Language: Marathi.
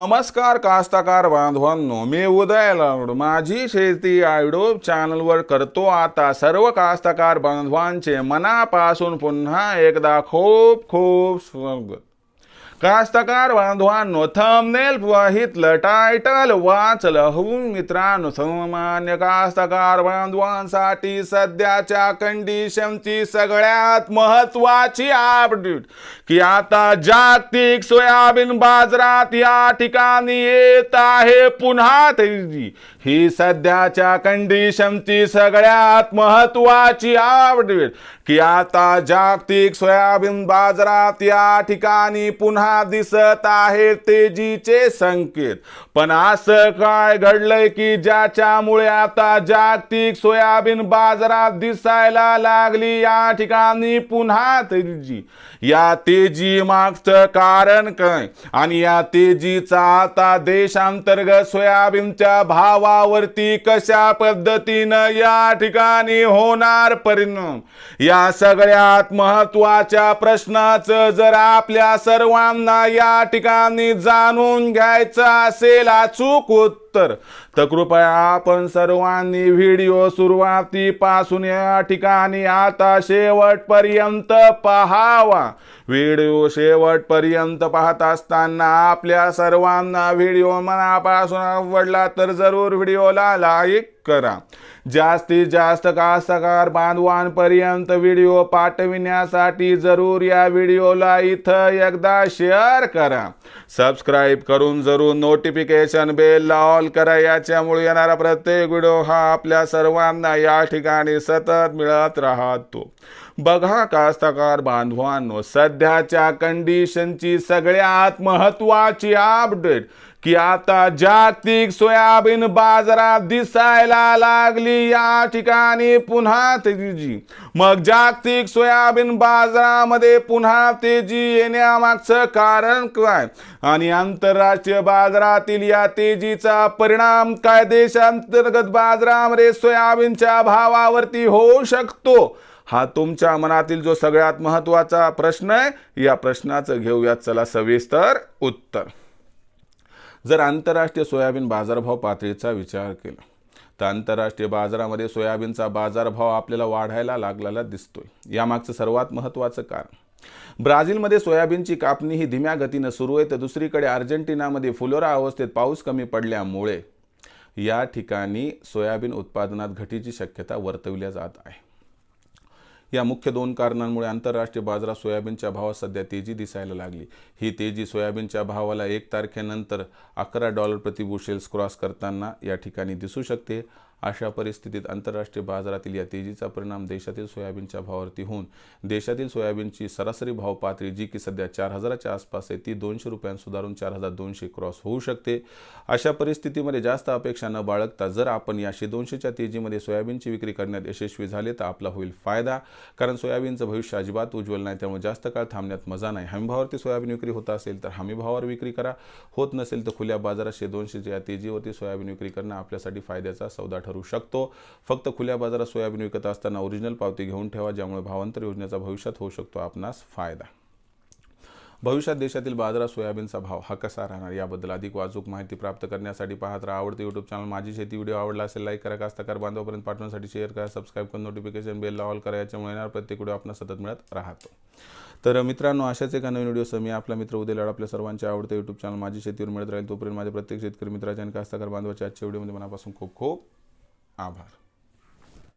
नमस्कार कास्तकार बांधवांनो, मी उदय लाड माझी शेती या यूट्यूब चॅनलवर करतो आता सर्व कास्तकार बांधवांचे मनापासून पुन्हा एकदा खूप खूप स्वागत. कास्तकार बांधवांनो, थंबनेल पाहितलं, टायटल वाचलं हो मित्रांनो, सामान्य कास्तकार बांधवांसाठी सध्याच्या कंडिशनची सगळ्यात महत्त्वाची अपडेट की आता जागतिक सोयाबीन बाजारात या ठिकाणी येत आहे पुन्हा तेजी. ही सध्याच्या कंडिशनची सगळ्यात महत्त्वाची अपडेट की आता जागतिक सोयाबीन बाजारात या ठिकाणी पुन्हा दिसत आहे तेजीचे संकेत. पण असं काय घडलंय की ज्याच्यामुळे आता जागतिक सोयाबीन बाजारात दिसायला लागली या ठिकाणी पुन्हा तेजी? या तेजी मागचं कारण काय आणि या तेजीचा आता देशांतर्गत सोयाबीनच्या भावावरती कशा पद्धतीनं या ठिकाणी होणार परिणाम, या सगळ्यात महत्त्वाच्या प्रश्नाचं जर आपल्या सर्वांना या ठिकाणी जाणून घ्यायचं असेल अचूक उत्तर, तर कृपया आपण सर्वांनी व्हिडिओ सुरुवातीपासून या ठिकाणी आता शेवटपर्यंत पहावा. व्हिडिओ शेवटपर्यंत पाहत असताना आपल्या सर्वांना व्हिडिओ मनापासून आवडला तर जरूर व्हिडिओला लाईक करा. जास्तीत जास्त कास्तकार बांधवांपर्यंत व्हिडिओ पाठविण्यासाठी जरूर या व्हिडिओला इथं एकदा शेअर करा. सबस्क्राईब करून जरूर नोटिफिकेशन बेल ऑल करा. याच्यामुळे येणारा प्रत्येक व्हिडिओ हा आपल्या सर्वांना या ठिकाणी सतत मिळत राहतो. बघा कास्तकार बांधवांनो, सध्याच्या कंडिशनची सगळ्यात महत्त्वाची अपडेट की आता जागतिक सोयाबीन बाजारात दिसायला लागली या ठिकाणी पुन्हा तेजी. मग जागतिक सोयाबीन बाजारामध्ये पुन्हा तेजी येण्यामागचं कारण काय आणि आंतरराष्ट्रीय बाजारातील या तेजीचा परिणाम काय देशांतर्गत बाजारामध्ये सोयाबीनच्या भावावरती होऊ शकतो, हा तुमच्या मनातील जो सगळ्यात महत्त्वाचा प्रश्न आहे. या प्रश्नाचं घेऊयात चला सविस्तर उत्तर. जर आंतरराष्ट्रीय सोयाबीन बाजारभाव पातळीचा विचार केला तर आंतरराष्ट्रीय बाजारामध्ये सोयाबीनचा बाजारभाव आपल्याला वाढायला लागलेला दिसतोय. यामागचं सर्वात महत्त्वाचं कारण, ब्राझीलमध्ये सोयाबीनची कापणी ही धीम्या गतीनं सुरू आहे, तर दुसरीकडे अर्जेंटिनामध्ये फुलोरा अवस्थेत पाऊस कमी पडल्यामुळे या ठिकाणी सोयाबीन उत्पादनात घटीची शक्यता वर्तवल्या जात आहे. या मुख्य दोन कारणांमुळे आंतरराष्ट्रीय बाजारात सोयाबीनच्या भावात सध्या तेजी दिसायला लागली. ही तेजी सोयाबीनच्या भावाला 1 तारखेनंतर $11 प्रति बुशेल्स क्रॉस करताना या ठिकाणी दिसू शकते. अशा परिस्थितीत आंतरराष्ट्रीय बाजारातील या तेजीचा परिणाम देशातील सोयाबीनच्या भावावरती होऊन देशातील सोयाबीनची सरासरी भाव पातळी जी की सध्या 4000च्या आसपास आहे ती $200 सुधारून 4200 क्रॉस होऊ शकते. अशा परिस्थितीमध्ये जास्त अपेक्षा न बाळगता जर आपण या 200च्या तेजीमध्ये सोयाबीनची विक्री करण्यात यशस्वी झाले तर आपला होईल फायदा. कारण सोयाबीनचं भविष्य अजिबात उज्ज्वल नाही, त्यामुळे जास्त काळ थांबण्यात मजा नाही. हमी भावावरती सोयाबीन विक्री होत असेल तर हमी भावावर विक्री करा, होत नसेल तर खुल्या बाजारात 200च्या तेजीवरती सोयाबीन विक्री करणं आपल्यासाठी फायद्याचा सौदा ठरू शकतो. फक्त खुल्या बाजारात सोयाबीन विकत असताना ओरिजिनल पावती घेऊन ठेवा, ज्यामुळे भावांतर योजनेचा भविष्यात होऊ शकतो आपणास फायदा. भविष्यात देशातील बाजारात सोयाबीनचा भाव हा कसा राहणार याबद्दल अधिक वाचूक माहिती प्राप्त करण्यासाठी पाहत राहा आवडते यूट्यूब चॅनल माझी शेती. व्हिडिओ आवडला असेल लाईक करा, कास्तकार बांधवापर्यंत पाठवण्यासाठी शेअर करा, सबस्क्राईब करून नोटिफिकेशन बेल ऑल करा. याच्यामुळे येणार प्रत्येक व्हिडिओ आपल्याला सतत मिळत राहतो. तर मित्रांनो, अशाच एका नवीन व्हिडिओसह मी आपला मित्र उदय लाड आपल्या सर्वांच्या आवडते यूट्यूब चॅनल माझी शेतीवर मिळत राहील. तोपर्यंत माझ्या प्रत्येक शेतकरी मित्राच्या आणि कास्तकार बांधवाच्या आजच्या व्हिडिओमध्ये मनापासून खूप खूप आभार.